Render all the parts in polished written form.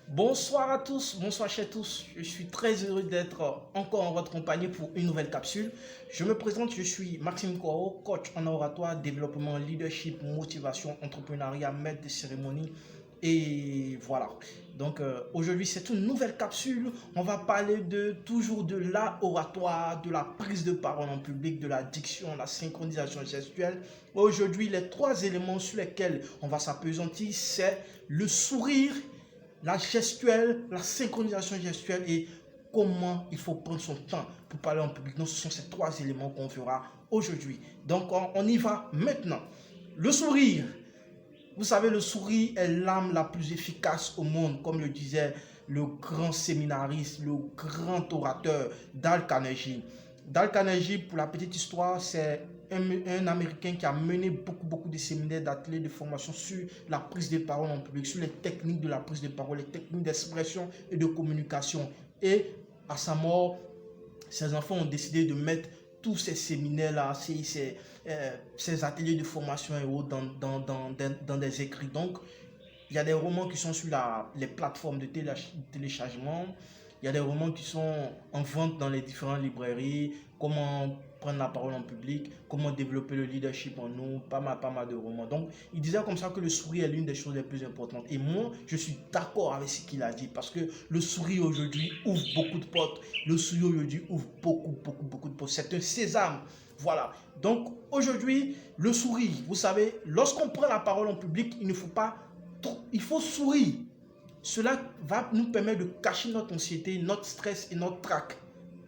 Bonsoir à tous, bonsoir chez tous. Je suis très heureux d'être encore en votre compagnie pour une nouvelle capsule. Je me présente, je suis Maxime Kouao, coach en oratoire, développement, leadership, motivation, entrepreneuriat, maître de cérémonie. Et voilà. Donc aujourd'hui c'est une nouvelle capsule. On va parler toujours de l'oratoire, de la prise de parole en public, de la diction, la synchronisation gestuelle. Aujourd'hui les trois éléments sur lesquels on va s'appesantir, c'est le sourire, la gestuelle, la synchronisation gestuelle et comment il faut prendre son temps pour parler en public. Donc, ce sont ces trois éléments qu'on verra aujourd'hui. Donc, on y va maintenant. Le sourire. Vous savez, le sourire est l'arme la plus efficace au monde, comme le disait le grand séminariste, le grand orateur Dale Carnegie. Dale Carnegie, pour la petite histoire, c'est un Américain qui a mené beaucoup de séminaires, d'ateliers de formation sur la prise de parole en public, sur les techniques de la prise de parole, les techniques d'expression et de communication. Et à sa mort, ses enfants ont décidé de mettre tous ces séminaires-là, ces ateliers de formation et autres dans des écrits. Donc, il y a des romans qui sont sur les plateformes de téléchargement. Il y a des romans qui sont en vente dans les différentes librairies. Comment prendre la parole en public, comment développer le leadership en nous, pas mal de romans. Donc, il disait comme ça que le sourire est l'une des choses les plus importantes. Et moi, je suis d'accord avec ce qu'il a dit parce que le sourire aujourd'hui ouvre beaucoup de portes. Le sourire aujourd'hui ouvre beaucoup de portes. C'est un sésame. Voilà. Donc, aujourd'hui, le sourire, vous savez, lorsqu'on prend la parole en public, il faut sourire. Cela va nous permettre de cacher notre anxiété, notre stress et notre trac.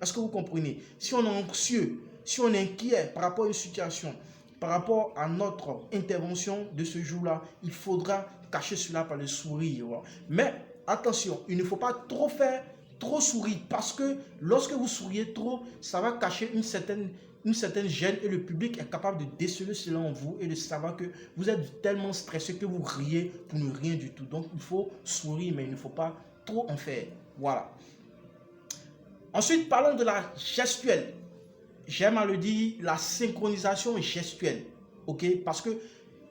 Est-ce que vous comprenez? Si on est anxieux, si on est inquiet par rapport à une situation, par rapport à notre intervention de ce jour-là, il faudra cacher cela par le sourire. Mais attention, il ne faut pas trop sourire parce que lorsque vous souriez trop, ça va cacher une certaine gêne et le public est capable de déceler cela en vous et de savoir que vous êtes tellement stressé que vous riez pour ne rien du tout. Donc il faut sourire mais il ne faut pas trop en faire. Voilà. Ensuite, parlons de la gestuelle. J'aime à le dire, la synchronisation gestuelle. Ok? Parce que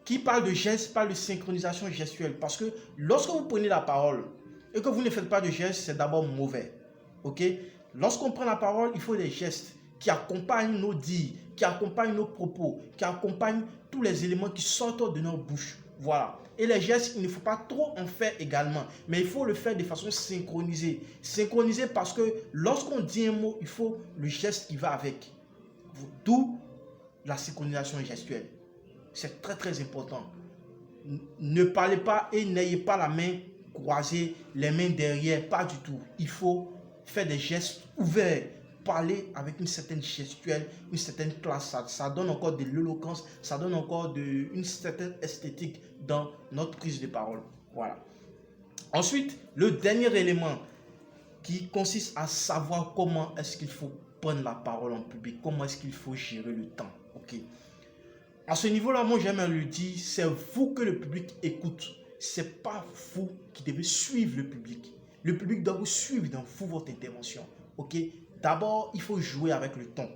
qui parle de geste parle de synchronisation gestuelle. Parce que lorsque vous prenez la parole et que vous ne faites pas de geste, c'est d'abord mauvais. Ok? Lorsqu'on prend la parole, il faut des gestes qui accompagnent nos dires, qui accompagnent nos propos, qui accompagnent tous les éléments qui sortent de notre bouche. Voilà. Et les gestes, il ne faut pas trop en faire également, mais il faut le faire de façon synchronisée. Synchronisée parce que lorsqu'on dit un mot, il faut le geste qui va avec. D'où la synchronisation gestuelle. C'est très important. Ne parlez pas et n'ayez pas la main croisée, les mains derrière, pas du tout. Il faut faire des gestes ouverts, parler avec une certaine gestuelle, une certaine classe. Ça donne encore de l'éloquence, ça donne encore une certaine esthétique dans notre prise de parole. Voilà. Ensuite, le dernier élément qui consiste à savoir comment est-ce qu'il faut prendre la parole en public, comment est-ce qu'il faut gérer le temps. Ok. À ce niveau-là, moi j'aime à le dire, c'est vous que le public écoute. C'est pas vous qui devez suivre le public. Le public doit vous suivre dans votre intervention. Ok. D'abord, il faut jouer avec le ton.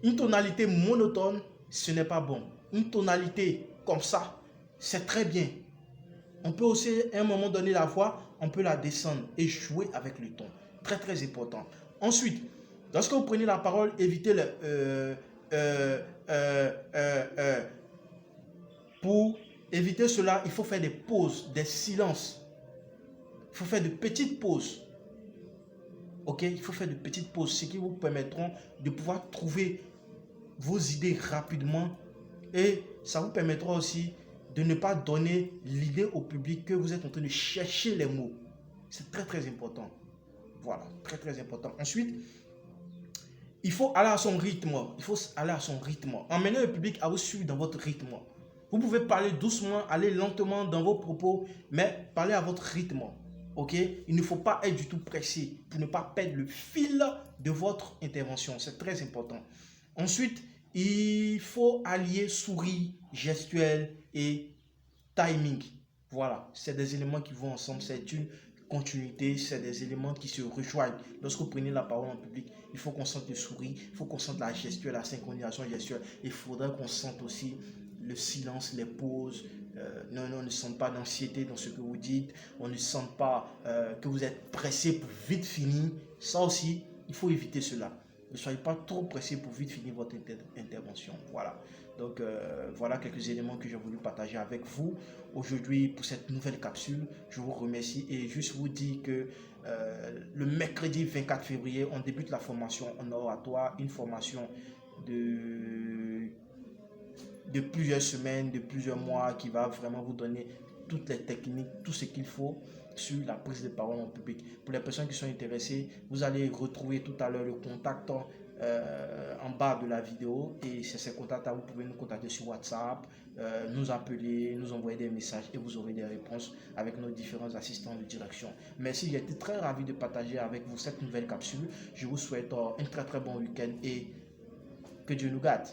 Une tonalité monotone, ce n'est pas bon. Une tonalité comme ça, c'est très bien. On peut aussi, à un moment donné, la voix, on peut la descendre et jouer avec le ton. Très important. Ensuite, lorsque vous prenez la parole, évitez le pour éviter cela, il faut faire des pauses, des silences. Il faut faire de petites pauses. Ok, il faut faire de petites pauses, ce qui vous permettront de pouvoir trouver vos idées rapidement et ça vous permettra aussi de ne pas donner l'idée au public que vous êtes en train de chercher les mots. C'est très important. Voilà, très important. Ensuite, il faut aller à son rythme. Il faut aller à son rythme. Emmenez le public à vous suivre dans votre rythme. Vous pouvez parler doucement, aller lentement dans vos propos, mais parlez à votre rythme. Ok? Il ne faut pas être du tout pressé pour ne pas perdre le fil de votre intervention. C'est très important. Ensuite, il faut allier souris, gestuelle et timing. Voilà, c'est des éléments qui vont ensemble. C'est une continuité, c'est des éléments qui se rejoignent. Lorsque vous prenez la parole en public, il faut qu'on sente le sourire, il faut qu'on sente la gestuelle, la synchronisation gestuelle. Il faudrait qu'on sente aussi le silence, les pauses. Non, on ne sent pas d'anxiété dans ce que vous dites. On ne sent pas que vous êtes pressé pour vite finir. Ça aussi, il faut éviter cela. Ne soyez pas trop pressé pour vite finir votre intervention. Voilà. Donc, voilà quelques éléments que j'ai voulu partager avec vous aujourd'hui pour cette nouvelle capsule. Je vous remercie et juste vous dire que le mercredi 24 février, on débute la formation en oratoire, une formation de plusieurs semaines, de plusieurs mois qui va vraiment vous donner toutes les techniques, tout ce qu'il faut sur la prise de parole en public. Pour les personnes qui sont intéressées, vous allez retrouver tout à l'heure le contact en bas de la vidéo et c'est ces contacts-là, vous pouvez nous contacter sur WhatsApp, nous appeler, nous envoyer des messages et vous aurez des réponses avec nos différents assistants de direction. Merci, j'ai été très ravi de partager avec vous cette nouvelle capsule. Je vous souhaite un très très bon week-end et que Dieu nous garde.